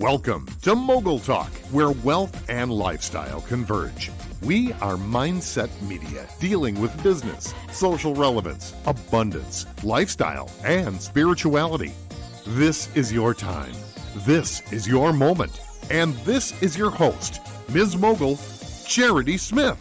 Welcome to Mogul Talk, where wealth and lifestyle converge. We are Mindset Media, dealing with business, social relevance, abundance, lifestyle, and spirituality. This is your time. This is your moment. And this is your host, Ms. Mogul, Charity Smith.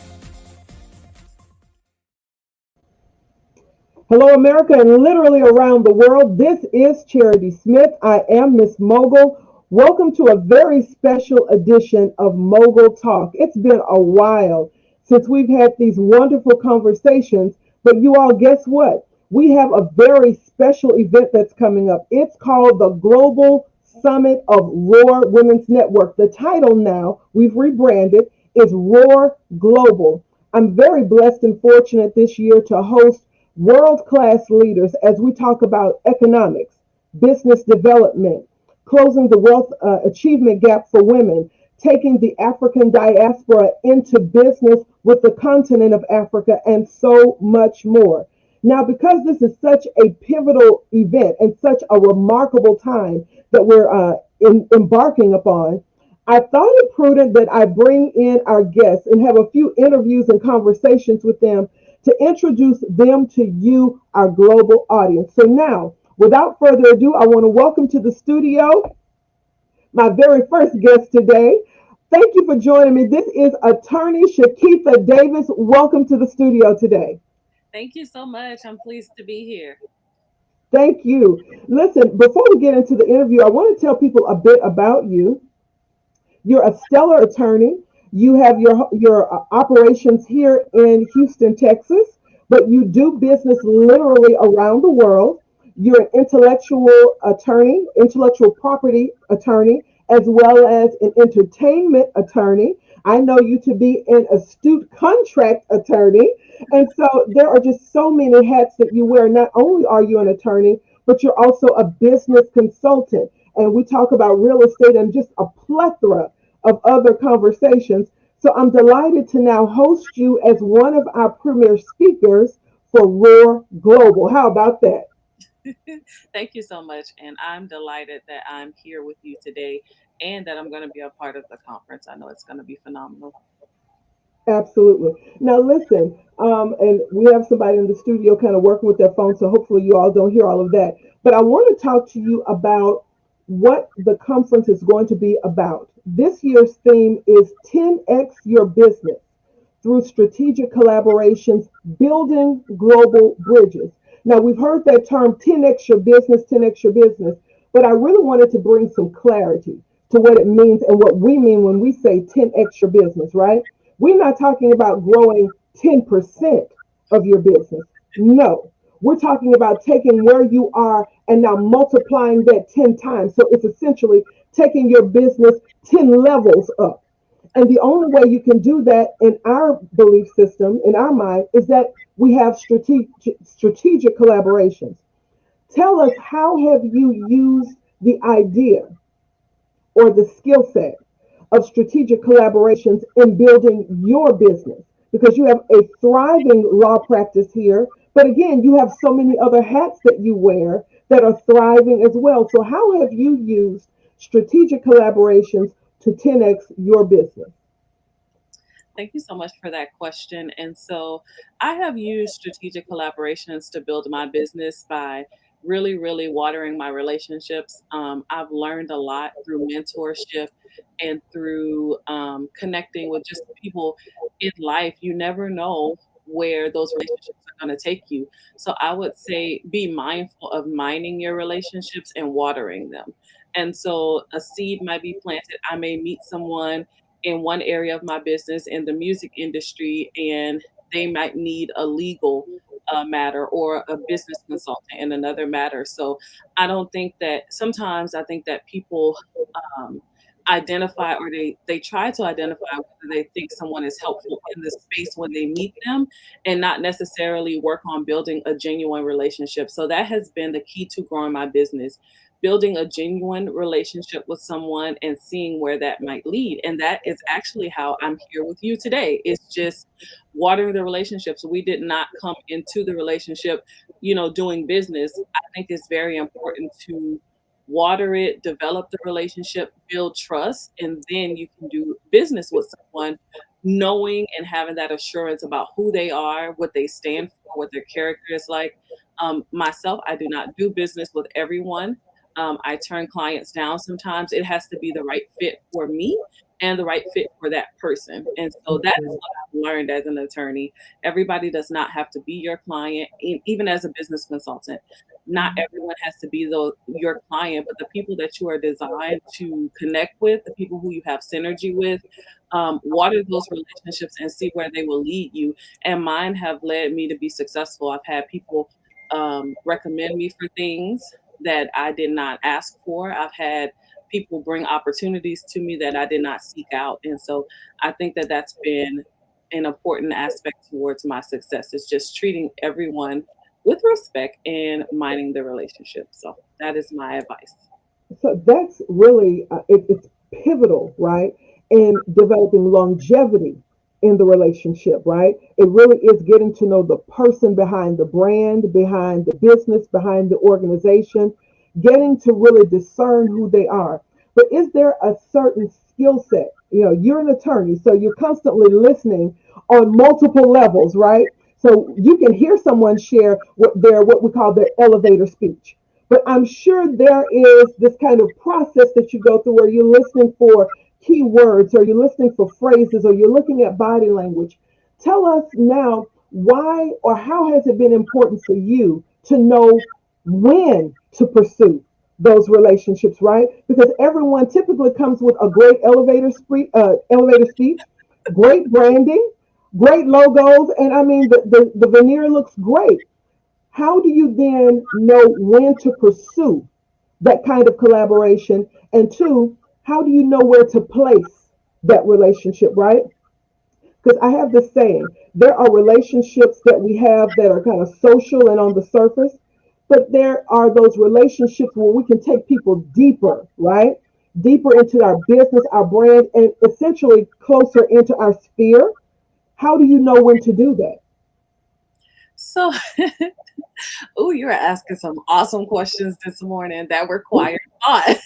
Hello, America, and literally around the world. This is Charity Smith. I am Miss Mogul. Welcome to a very special edition of Mogul Talk. It's been a while since we've had these wonderful conversations, but you all, guess what? We have a very special event that's coming up. It's called the Global Summit of Roar Women's Network. The title now, we've rebranded, is Roar Global. I'm very blessed and fortunate this year to host world-class leaders as we talk about economics, business development, closing the wealth achievement gap for women, taking the African diaspora into business with the continent of Africa, and so much more. Now, because this is such a pivotal event and such a remarkable time that we're embarking upon, I thought it prudent that I bring in our guests and have a few interviews and conversations with them to introduce them to you, our global audience. So now, without further ado, I want to welcome to the studio my very first guest today. Thank you for joining me. This is attorney Shakeatha Davis. Welcome to the studio today. Thank you so much. I'm pleased to be here. Thank you. Listen, before we get into the interview, I want to tell people a bit about you. You're a stellar attorney. You have your operations here in Houston, Texas, but you do business literally around the world. You're an intellectual attorney, intellectual property attorney, as well as an entertainment attorney. I know you to be an astute contract attorney. And so there are just so many hats that you wear. Not only are you an attorney, but you're also a business consultant. And we talk about real estate and just a plethora of other conversations. So I'm delighted to now host you as one of our premier speakers for Roar Global. How about that? Thank you so much. And I'm delighted that I'm here with you today and that I'm going to be a part of the conference. I know it's going to be phenomenal. Absolutely. Now, listen, and we have somebody in the studio kind of working with their phone, so hopefully you all don't hear all of that. But I want to talk to you about what the conference is going to be about. This year's theme is 10x your business through strategic collaborations, building global bridges. Now, we've heard that term 10x your business, 10x your business, but I really wanted to bring some clarity to what it means and what we mean when we say 10x your business, right? We're not talking about growing 10% of your business. No, we're talking about taking where you are and now multiplying that 10 times. So it's essentially taking your business 10 levels up. And the only way you can do that in our belief system, in our mind, is that we have strategic collaborations. Tell us, how have you used the idea or the skill set of strategic collaborations in building your business? Because you have a thriving law practice here, but again, you have so many other hats that you wear that are thriving as well. So, how have you used strategic collaborations to 10x your business? Thank you so much for that question. And so I have used strategic collaborations to build my business by really watering my relationships. I've learned a lot through mentorship and through connecting with just people in life. You never know where those relationships are going to take you. So I would say be mindful of mining your relationships and watering them. And so a seed might be planted. I may meet someone in one area of my business in the music industry, and they might need a legal matter or a business consultant in another matter. So I don't think that sometimes I think that people um, identify or they try to identify whether they think someone is helpful in the space when they meet them and not necessarily work on building a genuine relationship. So that has been the key to growing my business, building a genuine relationship with someone and seeing where that might lead. And that is actually how I'm here with you today. It's just watering the relationships. We did not come into the relationship, doing business. I think it's very important to water it, develop the relationship, build trust, and then you can do business with someone knowing and having that assurance about who they are, what they stand for, what their character is like. Myself, I do not do business with everyone. I turn clients down sometimes. It has to be the right fit for me and the right fit for that person. And so that is Mhm. what I've learned as an attorney. Everybody does not have to be your client, even as a business consultant. Not everyone has to be your client, but the people that you are designed to connect with, the people who you have synergy with, water those relationships and see where they will lead you. And mine have led me to be successful. I've had people recommend me for things that I did not ask for. I've had people bring opportunities to me that I did not seek out. And so I think that that's been an important aspect towards my success is just treating everyone with respect and minding the relationship. So that is my advice. So that's really it's pivotal, right, in developing longevity in the relationship, right? It really is getting to know the person behind the brand, behind the business, behind the organization, getting to really discern who they are. But is there a certain skill set? You know, you're an attorney, so you're constantly listening on multiple levels, right? So you can hear someone share what we call their elevator speech, but I'm sure there is this kind of process that you go through where you're listening for keywords or you're listening for phrases or you're looking at body language. Tell us now why or how has it been important for you to know when to pursue those relationships, right? Because everyone typically comes with a great elevator speech, great branding, great logos, and I mean the veneer looks great. How do you then know when to pursue that kind of collaboration? And two, how do you know where to place that relationship, right? Because I have this saying there are relationships that we have that are kind of social and on the surface, but there are those relationships where we can take people deeper, right? Deeper into our business, our brand, and essentially closer into our sphere. How do you know when to do that? So, oh, you're asking some awesome questions this morning that require thought.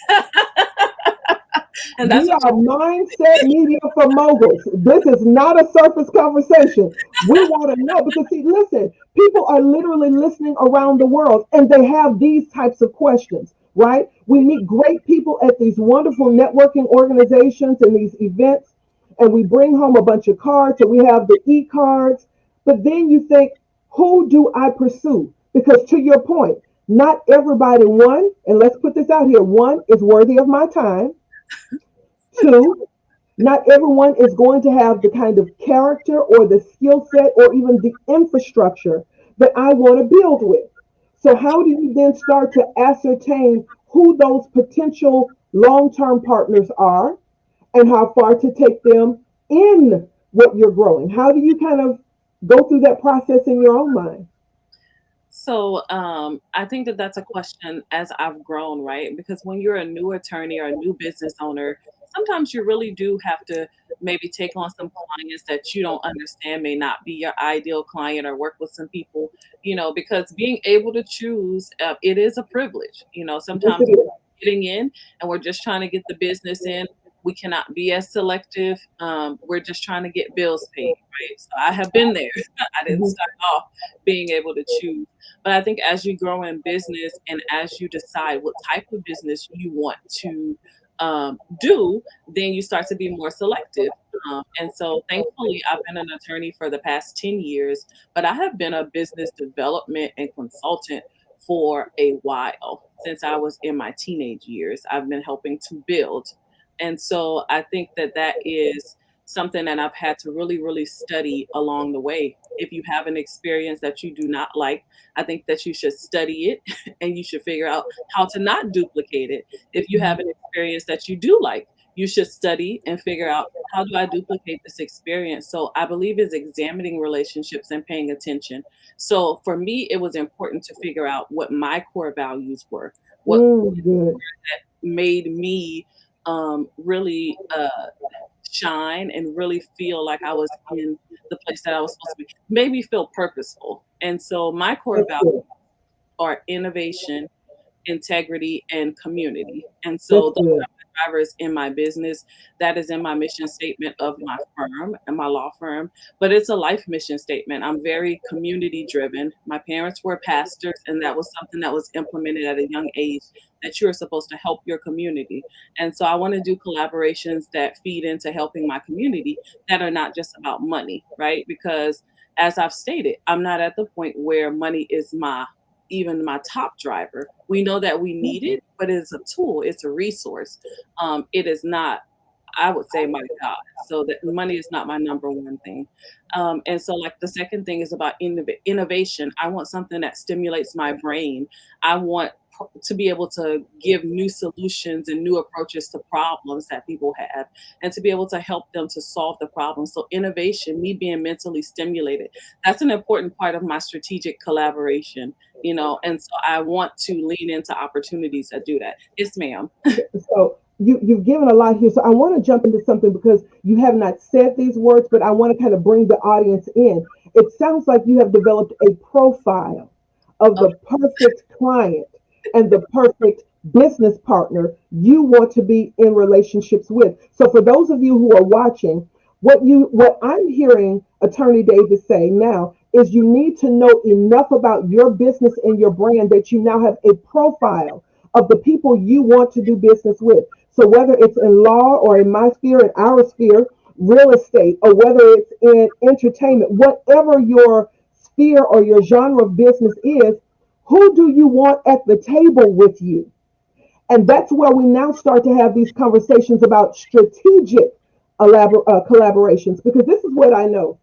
And that's We what are mindset media for moguls. This is not a surface conversation. We want to know because, see, listen, people are literally listening around the world and they have these types of questions, right? We meet great people at these wonderful networking organizations and these events, and we bring home a bunch of cards and we have the e cards. But then you think, who do I pursue? Because to your point, not everybody, one, and let's put this out here, one is worthy of my time. Two, not everyone is going to have the kind of character or the skill set or even the infrastructure that I want to build with. So, how do you then start to ascertain who those potential long term partners are and how far to take them in what you're growing? How do you kind of go through that process in your own mind? So, I think that that's a question as I've grown, right? Because when you're a new attorney or a new business owner, sometimes you really do have to maybe take on some clients that you don't understand, may not be your ideal client, or work with some people, because being able to choose, it is a privilege. Yes, Sometimes it is. getting in and we're just trying to get the business in. We cannot be as selective. We're just trying to get bills paid, right? So I have been there. I didn't Mhm. start off being able to choose. But I think as you grow in business and as you decide what type of business you want to do, then you start to be more selective. And so, thankfully, I've been an attorney for the past 10 years, but I have been a business development and consultant for a while. Since I was in my teenage years, I've been helping to build. And so, I think that that is something that I've had to really, really study along the way. If you have an experience that you do not like, I think that you should study it and you should figure out how to not duplicate it. If you have an experience that you do like, you should study and figure out how do I duplicate this experience. So I believe is examining relationships and paying attention. So for me, it was important to figure out what my core values were, what Good. made me really shine and really feel like I was in the place that I was supposed to be, made me feel purposeful. And so my core That's values good. are innovation, integrity, and community. And That's so those good. are my drivers in my business. That is in my mission statement of my firm and my law firm, but it's a life mission statement. I'm very community driven. My parents were pastors, and that was something that was implemented at a young age, that you're supposed to help your community. And so I want to do collaborations that feed into helping my community, that are not just about money, right? Because as I've stated, I'm not at the point where money is my even my top driver. We know that we need it, but it's a tool, it's a resource. It is not, I would say, my God. So that money is not my number one thing. And so, like, the second thing is about innovation. I want something that stimulates my brain. I want to be able to give new solutions and new approaches to problems that people have, and to be able to help them to solve the problem. So, innovation, me being mentally stimulated, that's an important part of my strategic collaboration, and so I want to lean into opportunities that do that. Yes, ma'am. So you've given a lot here. So I want to jump into something because you have not said these words, but I want to kind of bring the audience in. It sounds like you have developed a profile of Oh, the perfect client and the perfect business partner you want to be in relationships with. So for those of you who are watching, what I'm hearing Attorney Davis say now is you need to know enough about your business and your brand that you now have a profile of the people you want to do business with. So whether it's in law or in my sphere, in our sphere, real estate, or whether it's in entertainment, whatever your sphere or your genre of business is, who do you want at the table with you? And that's where we now start to have these conversations about strategic collaborations, because this is what I know.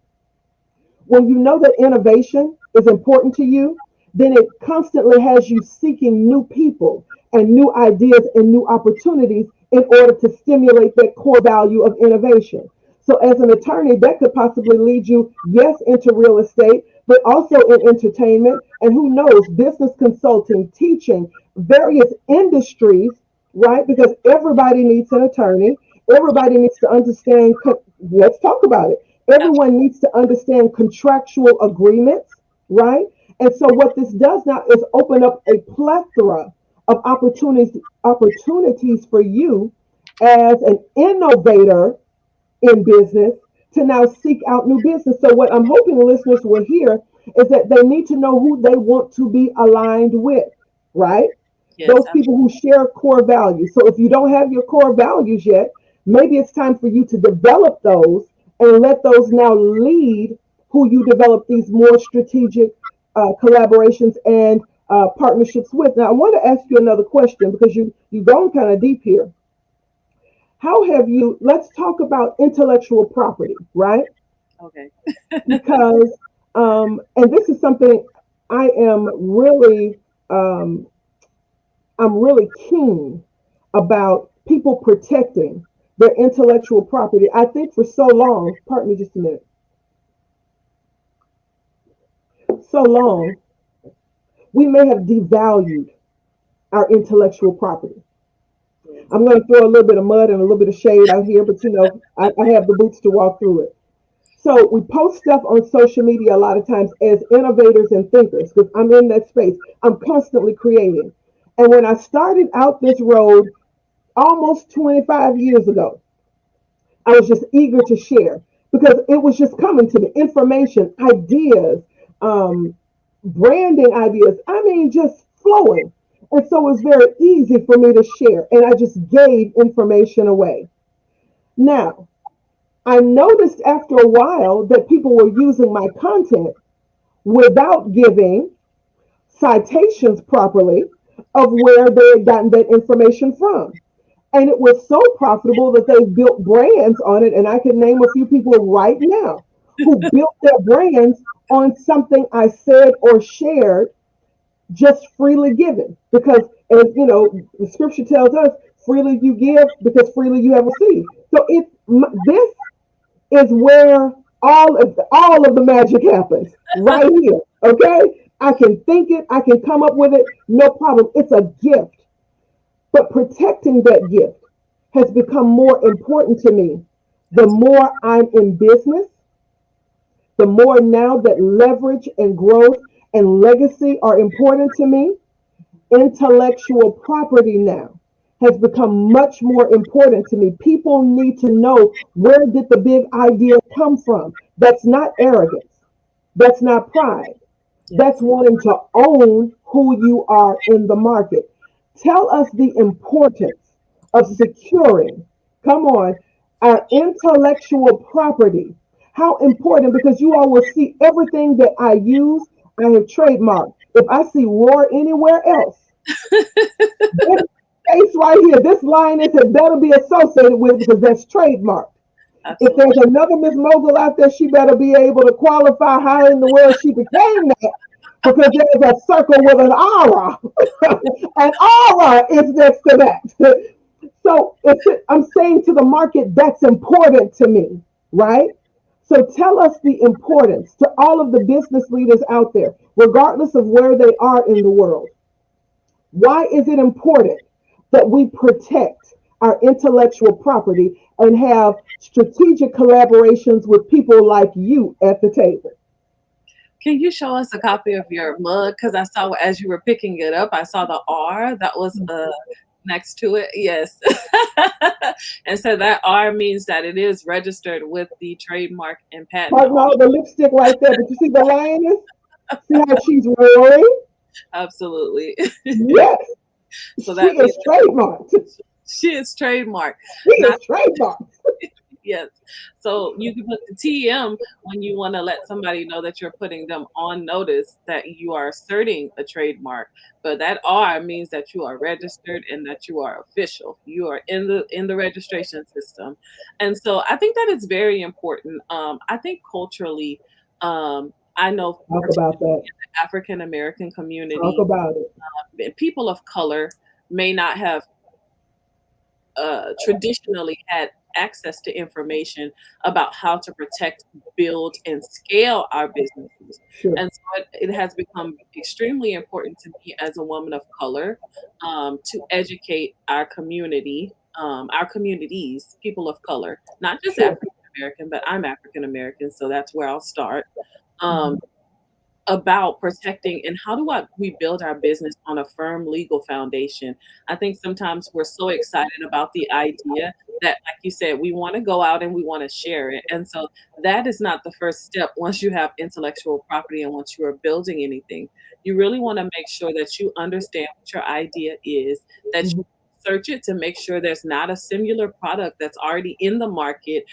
When you know that innovation is important to you, then it constantly has you seeking new people and new ideas and new opportunities in order to stimulate that core value of innovation. So, as an attorney, that could possibly lead you, yes, into real estate, but also in entertainment, and who knows, business consulting, teaching, various industries, right? Because everybody needs an attorney. Everybody needs to understand. Let's talk about it. Everyone needs to understand contractual agreements, right? And so what this does now is open up a plethora of opportunities for you as an innovator in business to now seek out new business. So what I'm hoping listeners will hear is that they need to know who they want to be aligned with, right? yes, Those people who share core values. So if you don't have your core values yet, maybe it's time for you to develop those and let those now lead who you develop these more strategic collaborations and partnerships with. Now, I want to ask you another question because you've gone kind of deep here. How have you? Let's talk about intellectual property, right? okay. Because and this is something I am really um, I'm really keen about people protecting their intellectual property. I think for so long, pardon me just a minute, so long, we may have devalued our intellectual property. Yes. I'm going to throw a little bit of mud and a little bit of shade out here, but I have the boots to walk through it. So we post stuff on social media a lot of times as innovators and thinkers because I'm in that space. I'm constantly creating. And when I started out this road almost 25 years ago, I was just eager to share because it was just coming to me information, ideas, um, branding ideas. I mean, just flowing. And so it was very easy for me to share. And I just gave information away. Now, I noticed after a while that people were using my content without giving citations properly of where they had gotten that information from. And it was so profitable that they built brands on it. And I can name a few people right now who built their brands on something I said or shared, just freely given. Because, as you know, the scripture tells us, freely you give because freely you have received. So this is where all of the magic happens right here. Okay, I can think it, I can come up with it, no problem. It's a gift, but protecting that gift has become more important to me. The Absolutely. more I'm in business, the more now that leverage and growth and legacy are important to me. Intellectual property now has become much more important to me. People need to know, where did the big idea come from? That's not arrogance. That's not pride. That's Yes. wanting to own who you are in the market. Tell us the importance of securing, come on, our intellectual property. How important, because you all will see everything that I use, I have trademarked. If I see roar anywhere else, this face right here, this lioness, it better be associated with, because that's trademarked. If Absolutely. there's another Miss Mogul out there, she better be able to qualify how in the world she became that, because there's a circle with an aura. An aura is next to that. So I'm saying to the market, that's important to me, right? So tell us the importance to all of the business leaders out there, regardless of where they are in the world. Why is it important that we protect our intellectual property and have strategic collaborations with people like you at the table? Can you show us a copy of your mug? Because I saw as you were picking it up, I saw the R that was next to it. Yes. And so that R means that it is registered with the trademark and patent Right office. now, the lipstick right there, but you see the lioness? See how she's roaring? Absolutely. Yes, So she that means is trademarked. she is trademark. She Not is trademarked. yes. So you can put the TM when you want to let somebody know that you're putting them on notice that you are asserting a trademark. But that R means that you are registered and that you are official. You are in the registration system. And so I think that is very important. I think culturally, I know Talk particularly about that. in the African American Talk community, about it. people of color may not have traditionally had access to information about how to protect, build, and scale our businesses. Sure, And so it has become extremely important to me as a woman of color to educate our communities, people of color, not just sure. African American, but I'm African American, so that's where I'll start. Um, Mhm. about protecting and how do we build our business on a firm legal foundation. I think sometimes we're so excited about the idea that, like you said, we want to go out and we want to share it. And so that is not the first step once you have intellectual property and once you are building anything. You really want to make sure that you understand what your idea is, that you Mhm. search it to make sure there's not a similar product that's already in the market,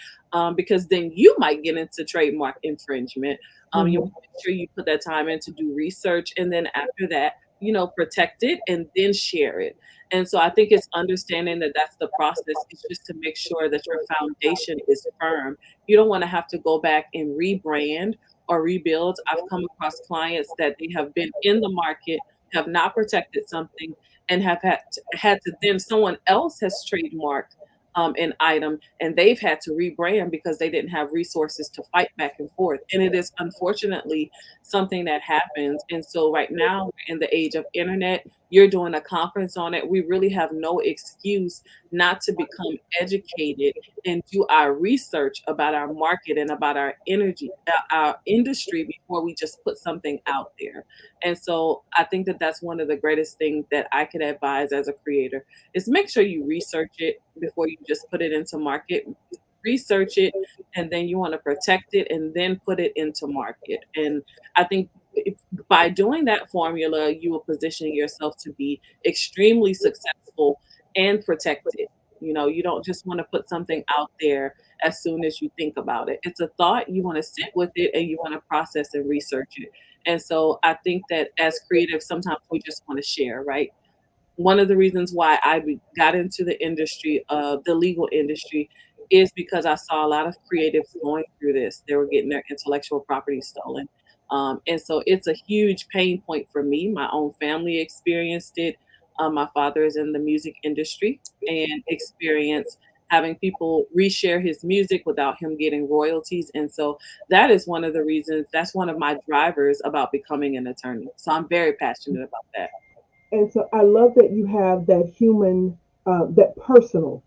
because then you might get into trademark infringement. You Mhm. want to make sure you put that time in to do research, and then after that, protect it and then share it. And so I think it's understanding that that's the process. It's just to make sure that your foundation is firm. You don't want to have to go back and rebrand or rebuild. I've come across clients that they have been in the market, have not protected something, and have had to then someone else has trademarked an item and they've had to rebrand because they didn't have resources to fight back and forth. And it is unfortunately something that happens. And so right now we're in the age of internet. You're doing a conference on it. We really have no excuse not to become educated and do our research about our market and about our energy, our industry before we just put something out there. And so I think that that's one of the greatest things that I could advise as a creator is make sure you research it before you just put it into market. Research it, and then you want to protect it and then put it into market. And I think by doing that formula, you will position yourself to be extremely successful and protected. You don't just want to put something out there as soon as you think about it. It's a thought, you want to sit with it and you want to process and research it. And so I think that as creatives, sometimes we just want to share, right? One of the reasons why got into the industry of the legal industry is because I saw a lot of creatives going through this. They were getting their intellectual property stolen. And so it's a huge pain point for me. My own family experienced it. My father is in the music industry and experienced having people reshare his music without him getting royalties. And so that is one of the reasons, that's one of my drivers about becoming an attorney. So I'm very passionate about that. And so I love that you have that human, that personal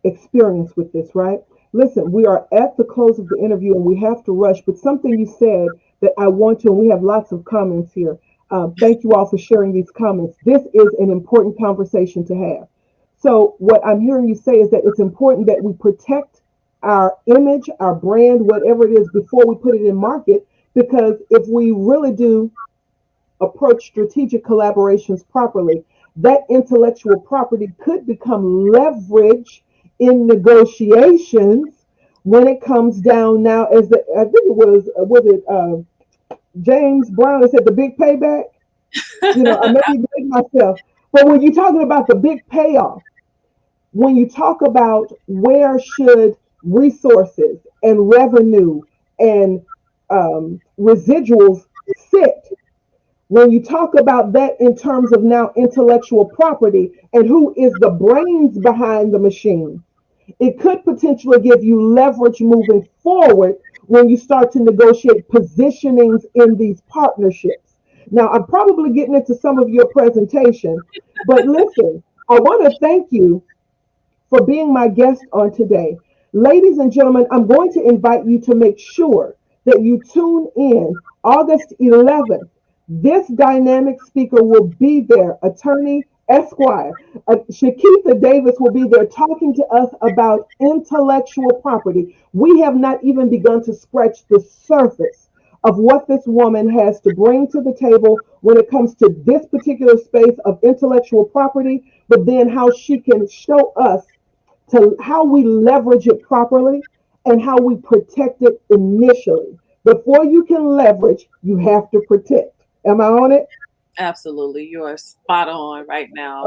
experience with this, right? Listen, we are at the close of the interview and we have to rush, but something you said that I want to, and we have lots of comments here. Thank you all for sharing these comments. This is an important conversation to have. So, what I'm hearing you say is that it's important that we protect our image, our brand, whatever it is, before we put it in market. Because if we really do approach strategic collaborations properly, that intellectual property could become leverage in negotiations when it comes down now. As I think it was it James Brown that said the big payback. I may be dating myself, but when you're talking about the big payoff, when you talk about where should resources and revenue and residuals sit, when you talk about that in terms of now intellectual property and who is the brains behind the machine, it could potentially give you leverage moving forward when you start to negotiate positionings in these partnerships. Now, I'm probably getting into some of your presentation, but listen, I want to thank you for being my guest on today. Ladies and gentlemen, I'm going to invite you to make sure that you tune in August 11th. This dynamic speaker will be there, attorney Esquire. Shakeatha Davis will be there talking to us about intellectual property. We have not even begun to scratch the surface of what this woman has to bring to the table when it comes to this particular space of intellectual property, but then how she can show us to how we leverage it properly and how we protect it initially. Before you can leverage, you have to protect. Am I on it? Absolutely. You are spot on right now.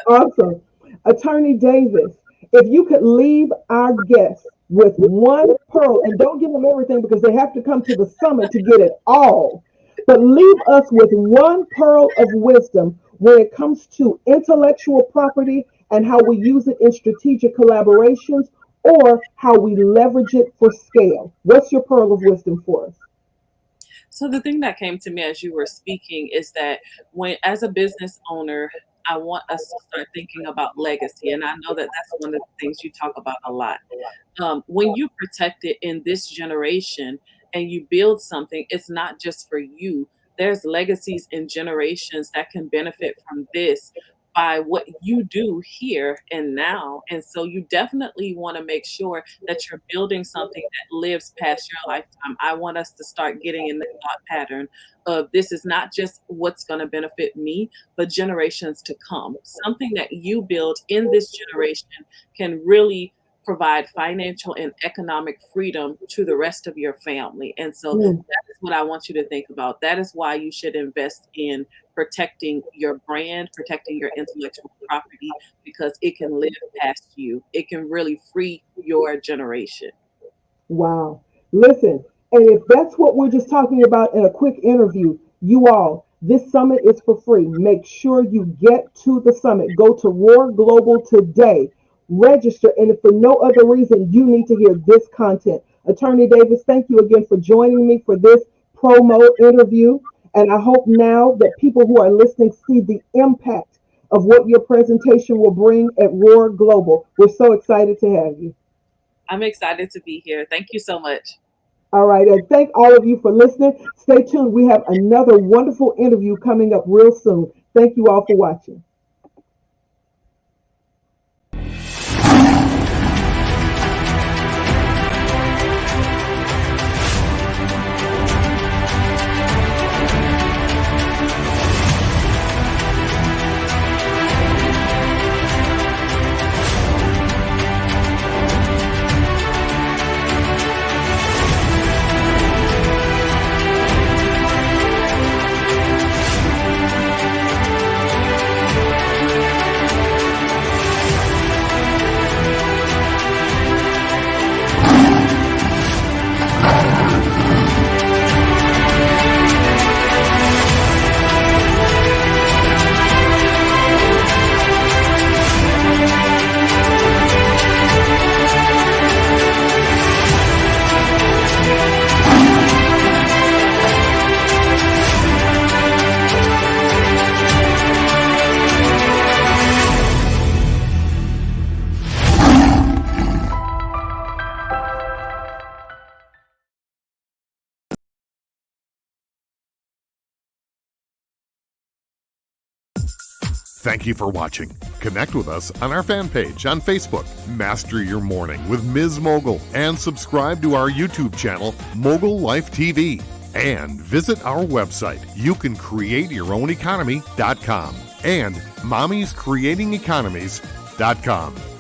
Awesome. Attorney Davis, if you could leave our guests with one pearl, and don't give them everything because they have to come to the summit to get it all, but leave us with one pearl of wisdom when it comes to intellectual property and how we use it in strategic collaborations or how we leverage it for scale. What's your pearl of wisdom for us? So the thing that came to me as you were speaking is that as a business owner, I want us to start thinking about legacy. And I know that that's one of the things you talk about a lot. When you protect it in this generation and you build something, it's not just for you. There's legacies in generations that can benefit from this by what you do here and now. And so you definitely want to make sure that you're building something that lives past your lifetime. I want us to start getting in the thought pattern of this is not just what's going to benefit me, but generations to come. Something that you build in this generation can really provide financial and economic freedom to the rest of your family. And so that is what I want you to think about. That is why you should invest in protecting your brand, protecting your intellectual property, because it can live past you. It can really free your generation. Wow. Listen, and if that's what we're just talking about in a quick interview, you all, this summit is for free. Make sure you get to the summit. Go to Roar Global today. Register, and if for no other reason, you need to hear this content. Attorney Davis, thank you again for joining me for this promo interview. And I hope now that people who are listening see the impact of what your presentation will bring at Roar Global. We're so excited to have you. I'm excited to be here. Thank you so much. All right, and thank all of you for listening. Stay tuned. We have another wonderful interview coming up real soon. Thank you all for watching. Thank you for watching. Connect with us on our fan page on Facebook, Master Your Morning with Ms. Mogul, and subscribe to our YouTube channel, Mogul Life TV. And visit our website, youcancreateyourown economy.com and mommyscreatingeconomies.com.